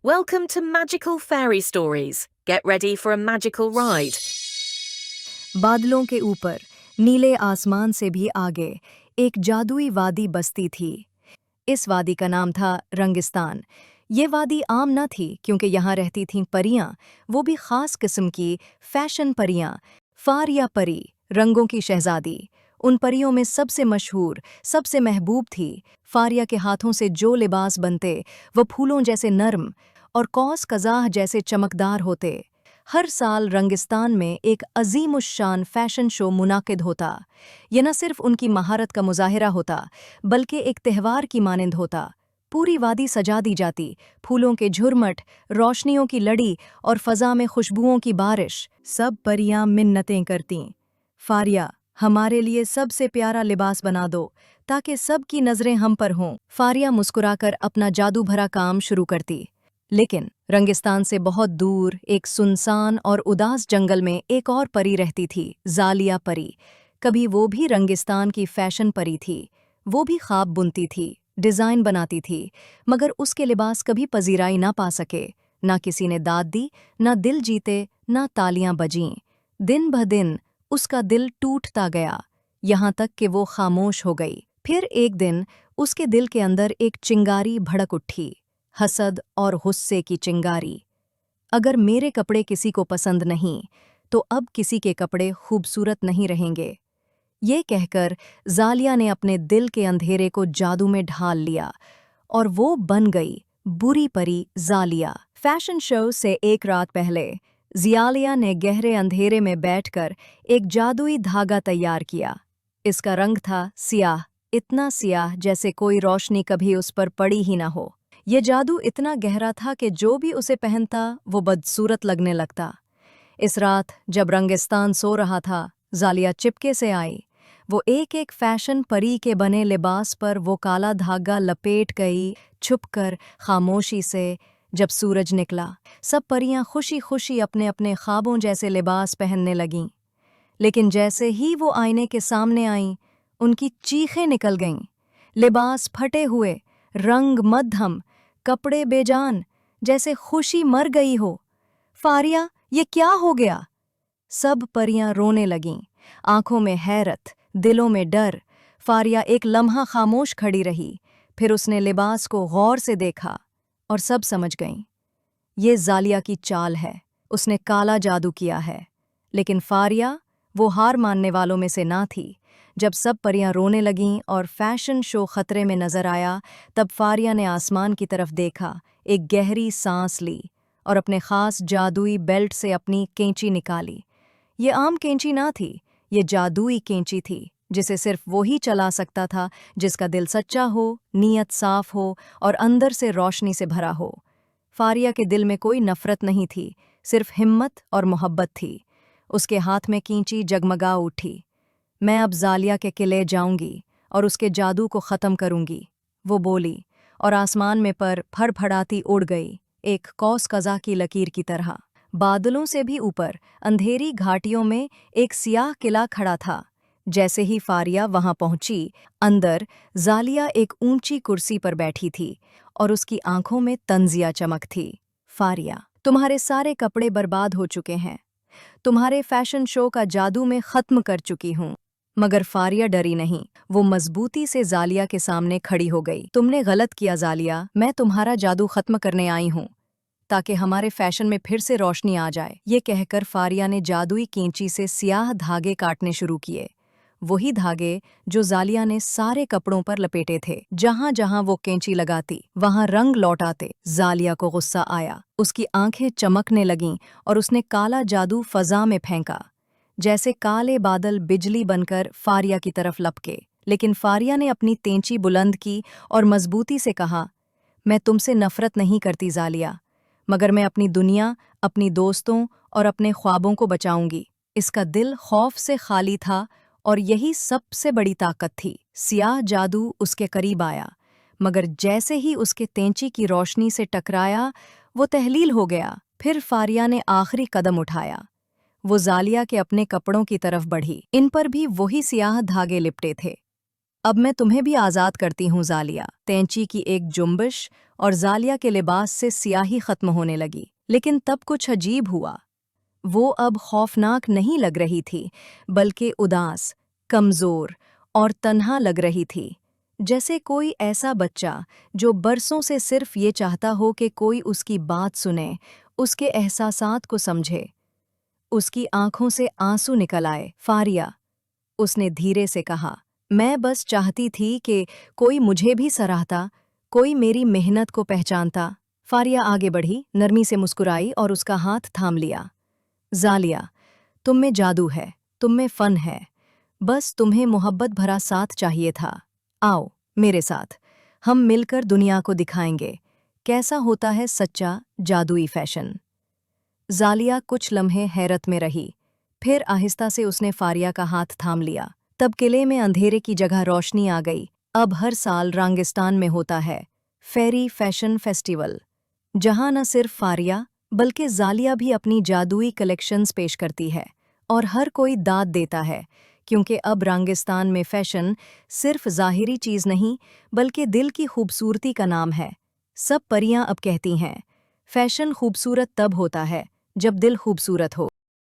Welcome to Magical Fairy Stories. Get ready for a magical ride. बादलों के ऊपर नीले आसमान से भी आगे एक जादुई वादी बसती थी। इस वादी का नाम था रंगिस्तान। ये वादी आम न थी क्योंकि यहाँ रहती थीं परियां, वो भी खास किस्म की फैशन परियां। फारिया परी, रंगों की शहजादी। उन परियों में सबसे मशहूर, सबसे महबूब थी। फारिया के हाथों से जो लिबास बनते वो फूलों जैसे नर्म और कौस कज़ाह जैसे चमकदार होते। हर साल रंगिस्तान में एक अजीमुश्शान फैशन शो मुनाकिद होता। ये न सिर्फ उनकी महारत का मुजाहिरा होता बल्कि एक त्यौहार की मानिंद होता। पूरी वादी सजा दी जाती, फूलों के झुरमट, रोशनियों की लड़ी और फ़ज़ा में खुशबुओं की बारिश। सब परियां मिन्नतें करतीं, फारिया हमारे लिए सबसे प्यारा लिबास बना दो ताकि सबकी नज़रें हम पर हों। फारिया मुस्कुराकर अपना जादू भरा काम शुरू करती। लेकिन रंगिस्तान से बहुत दूर एक सुनसान और उदास जंगल में एक और परी रहती थी, जालिया परी। कभी वो भी रंगिस्तान की फैशन परी थी। वो भी ख्वाब बुनती थी, डिज़ाइन बनाती थी, मगर उसके लिबास कभी पजीराई ना पा सके। ना किसी ने दाद दी, ना दिल जीते, ना तालियां बजीं। दिन ब दिन उसका दिल टूटता गया, यहाँ तक कि वो खामोश हो गई। फिर एक दिन उसके दिल के अंदर एक चिंगारी भड़क उठी, हसद और गुस्से की चिंगारी। अगर मेरे कपड़े किसी को पसंद नहीं तो अब किसी के कपड़े खूबसूरत नहीं रहेंगे। ये कहकर जालिया ने अपने दिल के अंधेरे को जादू में ढाल लिया और वो बन गई बुरी परी जालिया। फैशन शो से एक रात पहले जियालिया ने गहरे अंधेरे में बैठकर एक जादुई धागा तैयार किया। इसका रंग था सियाह, इतना सियाह जैसे कोई रोशनी कभी उस पर पड़ी ही ना हो। ये जादू इतना गहरा था कि जो भी उसे पहनता वो बदसूरत लगने लगता। इस रात जब रंगिस्तान सो रहा था, जालिया चिपके से आई। वो एक एक फैशन परी के बने लिबास पर वो काला धागा लपेट गई, छुपकर खामोशी से। जब सूरज निकला, सब परियां खुशी खुशी अपने अपने ख्वाबों जैसे लिबास पहनने लगीं। लेकिन जैसे ही वो आईने के सामने आईं, उनकी चीखें निकल गईं। लिबास फटे हुए, रंग मद्धम, कपड़े बेजान, जैसे खुशी मर गई हो। फारिया, ये क्या हो गया? सब परियां रोने लगीं, आंखों में हैरत, दिलों में डर। फारिया एक लम्हा खामोश खड़ी रही, फिर उसने लिबास को गौर से देखा और सब समझ गईं। ये जालिया की चाल है, उसने काला जादू किया है। लेकिन फारिया वो हार मानने वालों में से ना थी। जब सब परियां रोने लगीं और फैशन शो खतरे में नजर आया, तब फारिया ने आसमान की तरफ देखा, एक गहरी सांस ली और अपने खास जादुई बेल्ट से अपनी कैंची निकाली। ये आम कैंची ना थी, ये जादुई कैंची थी जिसे सिर्फ वो ही चला सकता था जिसका दिल सच्चा हो, नीयत साफ हो और अंदर से रोशनी से भरा हो। फारिया के दिल में कोई नफरत नहीं थी, सिर्फ हिम्मत और मोहब्बत थी। उसके हाथ में कैंची जगमगा उठी। मैं अब जालिया के किले जाऊंगी और उसके जादू को ख़त्म करूंगी, वो बोली, और आसमान में पर फड़फड़ाती उड़ गई, एक कौस कज़ा की लकीर की तरह। बादलों से भी ऊपर अंधेरी घाटियों में एक सियाह किला खड़ा था। जैसे ही फारिया वहां पहुंची, अंदर जालिया एक ऊंची कुर्सी पर बैठी थी और उसकी आंखों में तंजिया चमक थी। फारिया, तुम्हारे सारे कपड़े बर्बाद हो चुके हैं, तुम्हारे फैशन शो का जादू मैं ख़त्म कर चुकी हूँ। मगर फारिया डरी नहीं, वो मजबूती से जालिया के सामने खड़ी हो गई। तुमने गलत किया जालिया, मैं तुम्हारा जादू खत्म करने आई हूँ ताकि हमारे फैशन में फिर से रोशनी आ जाए। ये कहकर फारिया ने जादुई कैंची से सियाह धागे काटने शुरू किए, वही धागे जो जालिया ने सारे कपड़ों पर लपेटे थे। जहां जहां वो कैंची लगाती वहां रंग लौट आते। जालिया को गुस्सा आया, उसकी आंखें चमकने लगीं और उसने काला जादू फजा में फेंका। जैसे काले बादल बिजली बनकर फारिया की तरफ लपके। लेकिन फारिया ने अपनी तेंची बुलंद की और मजबूती से कहा, मैं तुमसे नफरत नहीं करती जालिया, मगर मैं अपनी दुनिया, अपनी दोस्तों और अपने ख्वाबों को बचाऊंगी। इसका दिल खौफ से खाली था और यही सबसे बड़ी ताकत थी। सियाह जादू उसके करीब आया, मगर जैसे ही उसके तेंची की रोशनी से टकराया, वो तहलील हो गया। फिर फारिया ने आखिरी कदम उठाया। वो जालिया के अपने कपड़ों की तरफ बढ़ी, इन पर भी वही सियाह धागे लिपटे थे। اب میں تمہیں بھی آزاد کرتی ہوں زالیہ۔ تینچی کی ایک جنبش اور زالیہ کے لباس سے سیاہی ختم ہونے لگی، لیکن تب کچھ عجیب ہوا۔ وہ اب خوفناک نہیں لگ رہی تھی، بلکہ اداس، کمزور اور تنہا لگ رہی تھی، جیسے کوئی ایسا بچہ جو برسوں سے صرف یہ چاہتا ہو کہ کوئی اس کی بات سنے، اس کے احساسات کو سمجھے۔ اس کی آنکھوں سے آنسو نکل آئے۔ فاریہ، اس نے دھیرے سے کہا، میں بس چاہتی تھی کہ کوئی مجھے بھی سراہتا، کوئی میری محنت کو پہچانتا۔ فاریہ آگے بڑھی، نرمی سے مسکرائی اور اس کا ہاتھ تھام لیا۔ زالیہ، تم میں جادو ہے، تم میں فن ہے، بس تمہیں محبت بھرا ساتھ چاہیے تھا۔ آؤ میرے ساتھ، ہم مل کر دنیا کو دکھائیں گے کیسا ہوتا ہے سچا جادوئی فیشن۔ زالیہ کچھ لمحے حیرت میں رہی، پھر آہستہ سے اس نے فاریہ کا ہاتھ تھام لیا۔ تب قلعے میں اندھیرے کی جگہ روشنی آ گئی۔ اب ہر سال رانگستان میں ہوتا ہے فیری فیشن فیسٹیول، جہاں نہ صرف فاریہ بلکہ زالیہ بھی اپنی جادوئی کلیکشنز پیش کرتی ہے، اور ہر کوئی داد دیتا ہے، کیونکہ اب رانگستان میں فیشن صرف ظاہری چیز نہیں بلکہ دل کی خوبصورتی کا نام ہے۔ سب پریاں اب کہتی ہیں، فیشن خوبصورت تب ہوتا ہے جب دل خوبصورت ہو۔